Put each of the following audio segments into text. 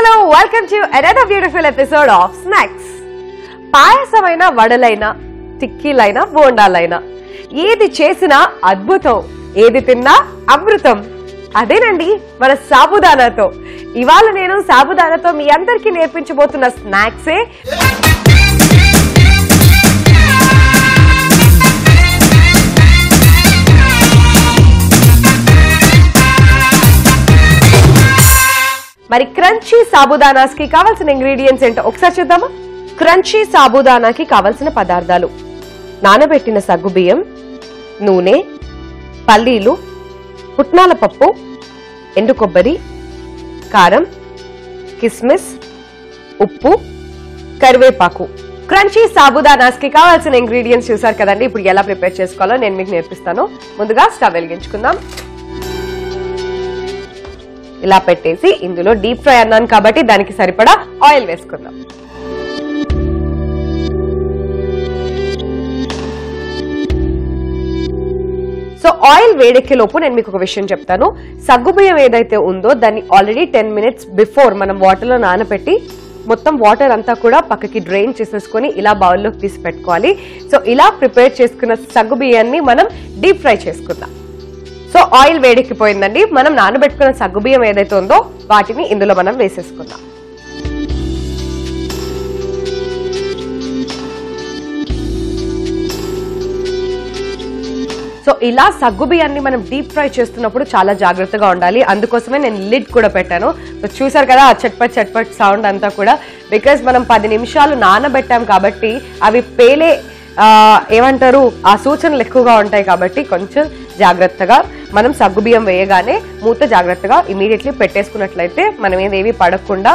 Hello, welcome to another beautiful episode of Snacks. పాయసమైన వడలైనా టిక్కీలైనా బోండాలైనా ఏది చేసినా అద్భుతం, ఏది తిన్నా అమృతం. అదేనండి మన సాబుదానాతో. ఇవాళ నేను సాబుదానాతో మీ అందరికీ నేర్పించబోతున్న స్నాక్సే మరి క్రంచీ సాబుదానాస్ కి కావాల్సిన ఇంగ్రీడియంట్స్ ఏంటో ఒకసారి చూద్దామా. క్రంచీ సాబుదానాకి కావాల్సిన పదార్థాలు: నానబెట్టిన సగ్గుబియ్యం, నూనె, పల్లీలు, పుట్నాల పప్పు, ఎండు కొబ్బరి, కారం, కిస్మిస్, ఉప్పు, కరివేపాకు. క్రంచీ సాబుదానాస్ కి కావాల్సిన ఇంగ్రీడియంట్స్ చూసారు కదండి. ఇప్పుడు ఎలా ప్రిపేర్ చేసుకోవాలో నేను మీకు నేర్పిస్తాను. ముందుగా స్టవ్ వెలిగించుకుందాం. ఇలా పెట్టేసి ఇందులో డీప్ ఫ్రై అన్నాను కాబట్టి దానికి సరిపడా ఆయిల్ వేసుకుందాం. సో ఆయిల్ వేడెక్కే లోపు నేను మీకు ఒక విషయం చెప్తాను. సగ్గుబియ్యం ఏదైతే ఉందో దాన్ని ఆల్రెడీ 10 minutes బిఫోర్ మనం వాటర్లో నానబెట్టి మొత్తం వాటర్ అంతా కూడా పక్కకి డ్రైన్ చేసేసుకొని ఇలా బౌల్లోకి తీసి పెట్టుకోవాలి. సో ఇలా ప్రిపేర్ చేసుకున్న సగ్గుబియ్యాన్ని మనం డీప్ ఫ్రై చేసుకుందాం. సో ఆయిల్ వేడెక్కిపోయిందండి. మనం నానబెట్టుకున్న సగ్గుబియ్యం ఏదైతే ఉందో వాటిని ఇందులో మనం వేసేసుకుందాం. సో ఇలా సగ్గుబియ్యాన్ని మనం డీప్ ఫ్రై చేస్తున్నప్పుడు చాలా జాగ్రత్తగా ఉండాలి. అందుకోసమే నేను లిడ్ కూడా పెట్టాను. సో చూసారు కదా ఆ చట్పట్ చట్పట్ సౌండ్ అంతా కూడా. బికాజ్ మనం 10 నిమిషాలు నానబెట్టాం కాబట్టి అవి పేలే ఏమంటారు ఆ సూచనలు ఎక్కువగా ఉంటాయి కాబట్టి కొంచెం జాగ్రత్తగా మనం సగ్గుబియ్యం వేయగానే మూత జాగ్రత్తగా ఇమీడియట్లీ పెట్టేసుకున్నట్లయితే మనం ఏదేవి పడకుండా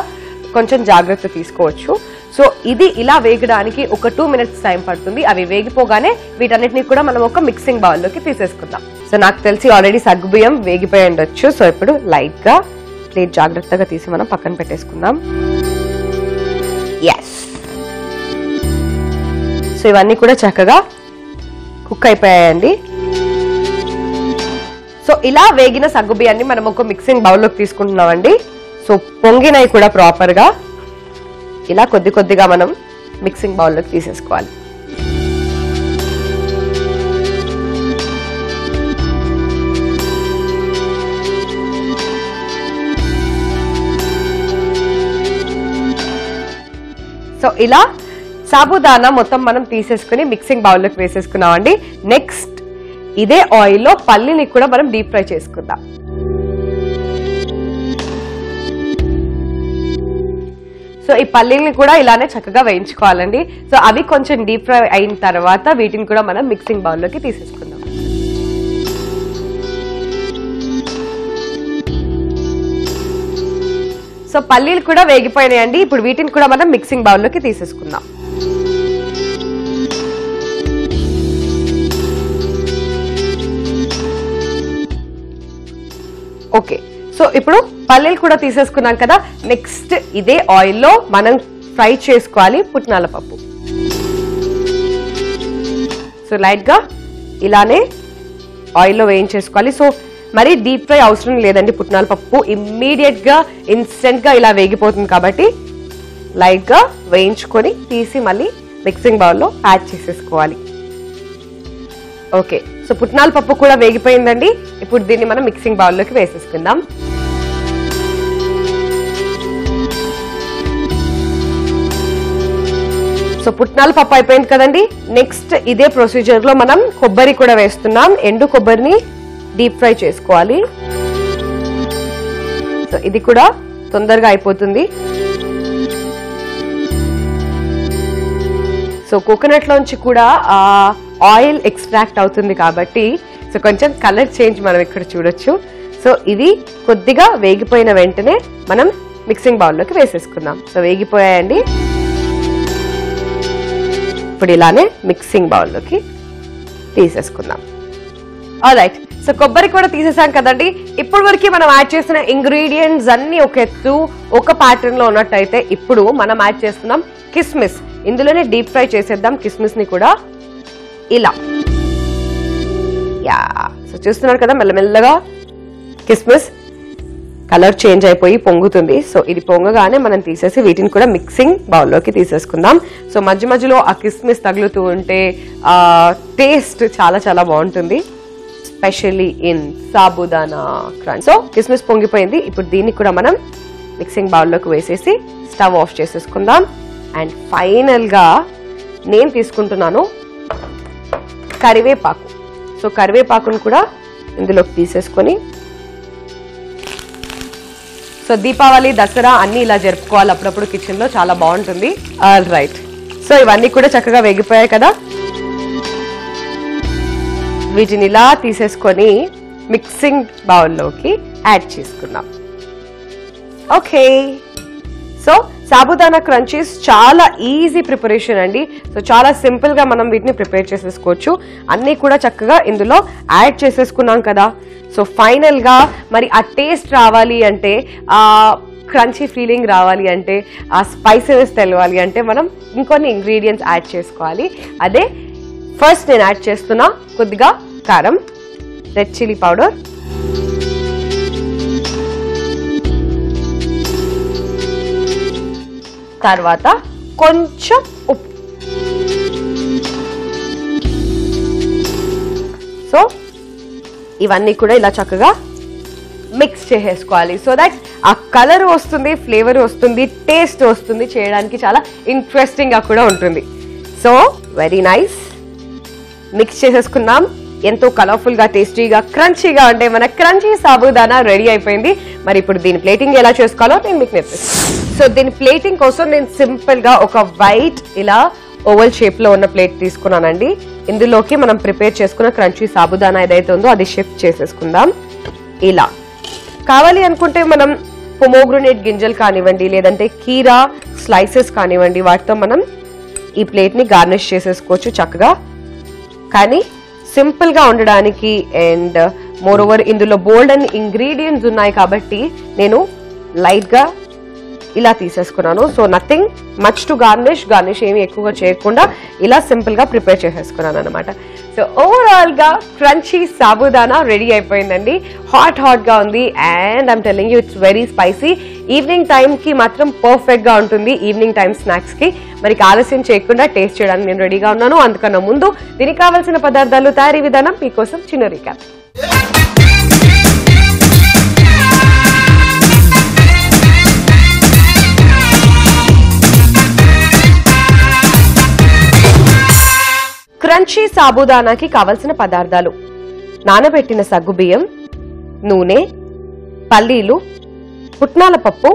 కొంచెం జాగ్రత్త తీసుకోవచ్చు. సో ఇది ఇలా వేగడానికి ఒక 2 minutes టైం పడుతుంది. అవి వేగిపోగానే వీటన్నిటిని కూడా మనం ఒక మిక్సింగ్ బౌల్లోకి తీసేసుకుందాం. సో నాకు తెలిసి ఆల్రెడీ సగ్గుబియ్యం వేగిపోయి ఉండొచ్చు. సో ఇప్పుడు లైట్ గా ప్లేట్ జాగ్రత్తగా తీసి మనం పక్కన పెట్టేసుకుందాం. ఎస్, సో ఇవన్నీ కూడా చక్కగా కుక్ అయిపోయాయండి. సో ఇలా వేగిన సగ్గుబియ్యాన్ని మనం ఒక మిక్సింగ్ బౌల్లోకి తీసుకుంటున్నామండి. సో పొంగినవి కూడా ప్రాపర్ గా ఇలా కొద్ది కొద్దిగా మనం మిక్సింగ్ బౌల్లోకి తీసేసుకోవాలి. సో ఇలా సాబుదానా మొత్తం మనం తీసేసుకుని మిక్సింగ్ బౌల్లోకి వేసేసుకున్నామండి. నెక్స్ట్ ఇదే ఆయిల్లో పల్లీని కూడా మనం డీప్ ఫ్రై చేసుకుందాం. సో ఈ పల్లీని కూడా ఇలానే చక్కగా వేయించుకోవాలండి. సో అవి కొంచెం డీప్ ఫ్రై అయిన తర్వాత వీటిని కూడా మనం మిక్సింగ్ బౌల్లోకి తీసేసుకుందాం. సో పల్లీలు కూడా వేగిపోయినాయండి. ఇప్పుడు వీటిని కూడా మనం మిక్సింగ్ బౌల్లోకి తీసేసుకుందాం. ఓకే, సో ఇప్పుడు పల్లీలు కూడా తీసేసుకున్నాం కదా. నెక్స్ట్ ఇదే ఆయిల్లో మనం ఫ్రై చేసుకోవాలి పుట్నాల పప్పు. సో లైట్ గా ఇలానే ఆయిల్లో వేయించేసుకోవాలి. సో మరి డీప్ ఫ్రై అవసరం లేదండి. పుట్నాల పప్పు ఇమ్మీడియట్ గా ఇన్స్టెంట్ గా ఇలా వేగిపోతుంది కాబట్టి లైట్ గా వేయించుకొని తీసి మళ్ళీ మిక్సింగ్ బౌల్లో యాడ్ చేసేసుకోవాలి. ఓకే, సో పుట్నాల పప్పు కూడా వేగిపోయిందండి. ఇప్పుడు దీన్ని మనం మిక్సింగ్ బౌల్లోకి వేసేసుకుందాం. సో పుట్నాల పప్పు అయిపోయింది కదండి. నెక్స్ట్ ఇదే ప్రొసీజర్ లో మనం కొబ్బరి కూడా వేస్తున్నాం. ఎండు కొబ్బరిని డీప్ ఫ్రై చేసుకోవాలి. సో ఇది కూడా తొందరగా అయిపోతుంది. సో కోకోనట్ లోంచి కూడా ఆయిల్ ఎక్స్ట్రాక్ట్ అవుతుంది కాబట్టి సో కొంచెం కలర్ చేంజ్ మనం ఇక్కడ చూడొచ్చు. సో ఇది కొద్దిగా వేగిపోయిన వెంటనే మనం మిక్సింగ్ బౌల్లోకి వేసేసుకుందాం. సో వేగిపోయాయండి. ఇప్పుడు ఇలానే మిక్సింగ్ బౌల్లోకి తీసేసుకుందాం. ఆల్రైట్, సో కొబ్బరి కూడా తీసేసాం కదండి. ఇప్పటి వరకు మనం యాడ్ చేసిన ఇంగ్రీడియంట్స్ అన్ని ఒక ఎత్తు ఒక ప్యాటర్న్ లో ఉన్నట్టయితే ఇప్పుడు మనం యాడ్ చేస్తున్నాం కిస్మిస్. ఇందులోనే డీప్ ఫ్రై చేసేద్దాం కిస్మిస్ ని కూడా ఇలా. యా, సో చూస్తున్నారు కదా మెల్లమెల్లగా కిస్మిస్ కలర్ చేంజ్ అయిపోయి పొంగుతుంది. సో ఇది పొంగగానే మనం తీసేసి వీటిని కూడా మిక్సింగ్ బౌల్లోకి తీసేసుకుందాం. సో మధ్య మధ్యలో ఆ కిస్మిస్ తగులుతూ ఉంటే టేస్ట్ చాలా చాలా బాగుంటుంది, specially in sabudana crunch. So కిస్మిస్ పొంగిపోయింది. ఇప్పుడు దీన్ని కూడా మనం మిక్సింగ్ బౌల్లోకి వేసేసి స్టవ్ ఆఫ్ చేసేసుకుందాం. అండ్ ఫైనల్గా నేను తీసుకుంటున్నాను కరివేపాకు. సో కరివేపాకును కూడా ఇందులోకి తీసేసుకొని, సో దీపావళి దసరా అన్ని ఇలా జరుపుకోవాలి అప్పుడప్పుడు కిచెన్లో, చాలా బాగుంటుంది. ఆల్ రైట్, సో ఇవన్నీ కూడా చక్కగా వేగిపోయాయి కదా. వీటిని ఇలా తీసేసుకొని మిక్సింగ్ బౌల్లోకి యాడ్ చేసుకుందాం. ఓకే, సో సాబుదానా క్రంచీస్ చాలా ఈజీ ప్రిపరేషన్ అండి. సో చాలా సింపుల్ గా మనం వీటిని ప్రిపేర్ చేసేసుకోవచ్చు. అన్నీ కూడా చక్కగా ఇందులో యాడ్ చేసేసుకున్నాం కదా. సో ఫైనల్ గా మరి ఆ టేస్ట్ రావాలి అంటే, ఆ క్రంచీ ఫీలింగ్ రావాలి అంటే, ఆ స్పైసెస్ తెలవాలి అంటే మనం ఇంకొన్ని ఇంగ్రీడియంట్స్ యాడ్ చేసుకోవాలి. అదే ఫస్ట్ నేను యాడ్ చేస్తున్నా కొద్దిగా కారం, రెడ్ చిల్లీ పౌడర్, తర్వాత కొంచెం ఉప్పు. సో ఇవన్నీ కూడా ఇలా చక్కగా మిక్స్ చేసేసుకోవాలి. సో దట్ ఆ కలర్ వస్తుంది, ఫ్లేవర్ వస్తుంది, టేస్ట్ వస్తుంది, చేయడానికి చాలా ఇంట్రెస్టింగ్ గా కూడా ఉంటుంది. సో వెరీ నైస్, మిక్స్ చేసేసుకున్నాం. ఎంతో కలర్ఫుల్ గా, టేస్టీగా, క్రంచీగా ఉంటే మన క్రంచీ సాబుదానా రెడీ అయిపోయింది. మరి ఇప్పుడు దీని ప్లేటింగ్ ఎలా చేసుకోవాలో నేను మీకు నేర్పిస్తాను. సో దీని ప్లేటింగ్ కోసం నేను సింపుల్ గా ఒక వైట్ ఇలా ఓవల్ షేప్ లో ఉన్న ప్లేట్ తీసుకున్నానండి. ఇందులోకి మనం ప్రిపేర్ చేసుకున్న క్రంచీ సాబుదానా ఏదైతే ఉందో అది షిఫ్ట్ చేసేసుకుందాం. ఇలా కావాలి అనుకుంటే మనం పొమోగ్రనేట్ గింజలు కానివ్వండి, లేదంటే కీరా స్లైసెస్ కానివ్వండి, వాటితో మనం ఈ ప్లేట్ ని గార్నిష్ చేసేసుకోవచ్చు చక్కగా. కానీ సింపుల్ గా ఉండడానికి అండ్ మోర్ ఓవర్ ఇందులో బోల్డ్ అండ్ ఇంగ్రీడియంట్స్ ఉన్నాయి కాబట్టి నేను లైట్ గా ఇలా తీసేసుకున్నాను. So nothing much to garnish ఏమి ఎక్కువగా చేయకుండా ఇలా సింపుల్ గా ప్రిపేర్ చేసేసుకున్నాను అనమాట. సో ఓవరాల్ గా క్రంచీ సాబుదానా రెడీ అయిపోయిందండి. హాట్ గా ఉంది and I'm telling you it's very spicy. Evening time కి మాత్రం పర్ఫెక్ట్ గా ఉంటుంది, ఈవినింగ్ టైం స్నాక్స్ కి. మరి ఆలస్యం చేయకుండా టేస్ట్ చేయడానికి నేను రెడీగా ఉన్నాను. అందుకన్నా ముందు దీనికి కావాల్సిన పదార్థాలు, తయారీ విధానం మీకోసం చిన్న రీక్యాప్. క్రంచీ సాబుదానాకి కావలసిన పదార్థాలు: నానబెట్టిన సగ్గుబియ్యం, నూనె, పల్లీలు, పుట్నాల పప్పు,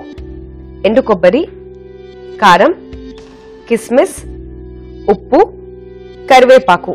ఎండు కొబ్బరి, కారం, కిస్మిస్, ఉప్పు, కరివేపాకు.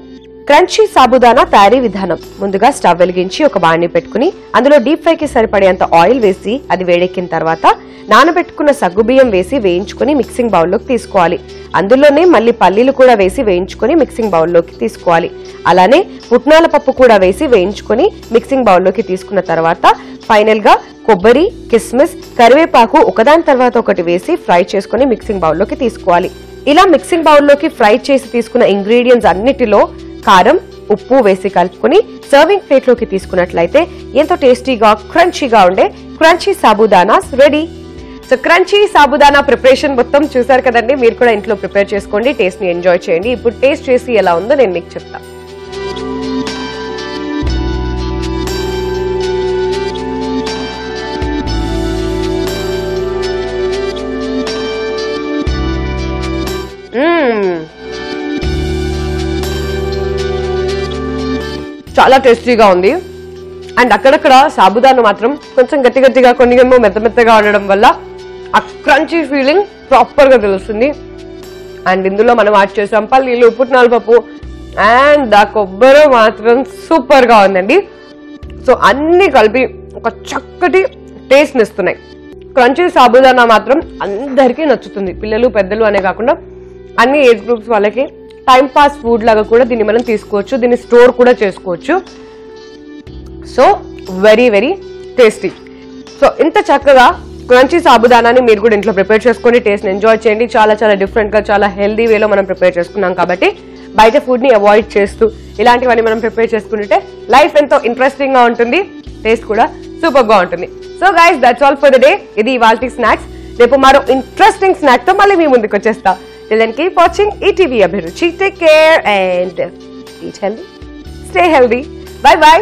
క్రంచీ సాబుదానా తయారీ విధానం: ముందుగా స్టవ్ వెలిగించి ఒక బాండి పెట్టుకుని అందులో డీప్ ఫ్రై కి సరిపడేంత ఆయిల్ వేసి అది వేడెక్కిన తర్వాత నానబెట్టుకున్న సగ్గుబియ్యం వేసి వేయించుకుని మిక్సింగ్ బౌల్లోకి తీసుకోవాలి. అందులోనే మళ్ళీ పల్లీలు కూడా వేసి వేయించుకుని మిక్సింగ్ బౌల్లోకి తీసుకోవాలి. అలానే పుట్నాల పప్పు కూడా వేసి వేయించుకుని మిక్సింగ్ బౌల్లోకి తీసుకున్న తర్వాత ఫైనల్ గా కొబ్బరి, కిస్మిస్, కరివేపాకు ఒకదాని తర్వాత ఒకటి వేసి ఫ్రై చేసుకుని మిక్సింగ్ బౌల్లోకి తీసుకోవాలి. ఇలా మిక్సింగ్ బౌల్లోకి ఫ్రై చేసి తీసుకున్న ఇంగ్రీడియంట్స్ అన్నిటిలో కారం, ఉప్పు వేసి కలుపుకుని సర్వింగ్ ప్లేట్ లోకి తీసుకున్నట్లయితే ఎంతో టేస్టీగా, క్రంచీగా ఉండే crunchy sabudanas ready. So crunchy sabudana preparation మొత్తం చూసారు కదండి. మీరు కూడా ఇంట్లో ప్రిపేర్ చేసుకోండి, టేస్ట్ ని ఎంజాయ్ చేయండి. ఇప్పుడు టేస్ట్ చేసి ఎలా ఉందో నేను మీకు చెప్తాను. చాలా టేస్టీగా ఉంది. అండ్ అక్కడక్కడ సాబుదానా మాత్రం కొంచెం గట్టిగా, కొన్ని ఏమో మెత్తగా ఉండడం వల్ల ఆ క్రంచీ ఫీలింగ్ ప్రాపర్ గా తెలుస్తుంది. అండ్ ఇందులో మనం యాడ్ చేసాం పల్లీలు, పుట్నాల పప్పు అండ్ ఆ కొబ్బరి మాత్రం సూపర్ గా ఉందండి. సో అన్ని కలిపి ఒక చక్కటి టేస్ట్ ఇస్తున్నాయి. క్రంచీ సాబుదానా మాత్రం అందరికీ నచ్చుతుంది, పిల్లలు పెద్దలు అనే కాకుండా అన్ని ఏజ్ గ్రూప్స్ వాళ్ళకి టైం పాస్ ఫుడ్ లాగా కూడా దీన్ని మనం తీసుకోవచ్చు, దీన్ని స్టోర్ కూడా చేసుకోవచ్చు. So very very tasty. So ఇంత చక్కగా క్రంచీ సాబుదానాని మీరు కూడా ఇంట్లో ప్రిపేర్ చేసుకొని టేస్ట్ ఎంజాయ్ చేయండి. చాలా చాలా డిఫరెంట్ గా, చాలా హెల్దీ వేలో మనం ప్రిపేర్ చేసుకున్నాం కాబట్టి బయట ఫుడ్ ని అవాయిడ్ చేస్తూ ఇలాంటివన్నీ మనం ప్రిపేర్ చేసుకుంటే లైఫ్ ఎంతో ఇంట్రెస్టింగ్ గా ఉంటుంది, టేస్ట్ కూడా సూపర్ గా ఉంటుంది. So guys that's all for the day. ఇది ఇవాల్టి స్నాక్స్. రేపు మరో ఇంట్రెస్టింగ్ స్నాక్ తో మళ్ళీ మీ ముందుకు వచ్చేస్తా. Till then keep watching ETV Abhiruchi. Take care and eat healthy, stay healthy. Bye bye.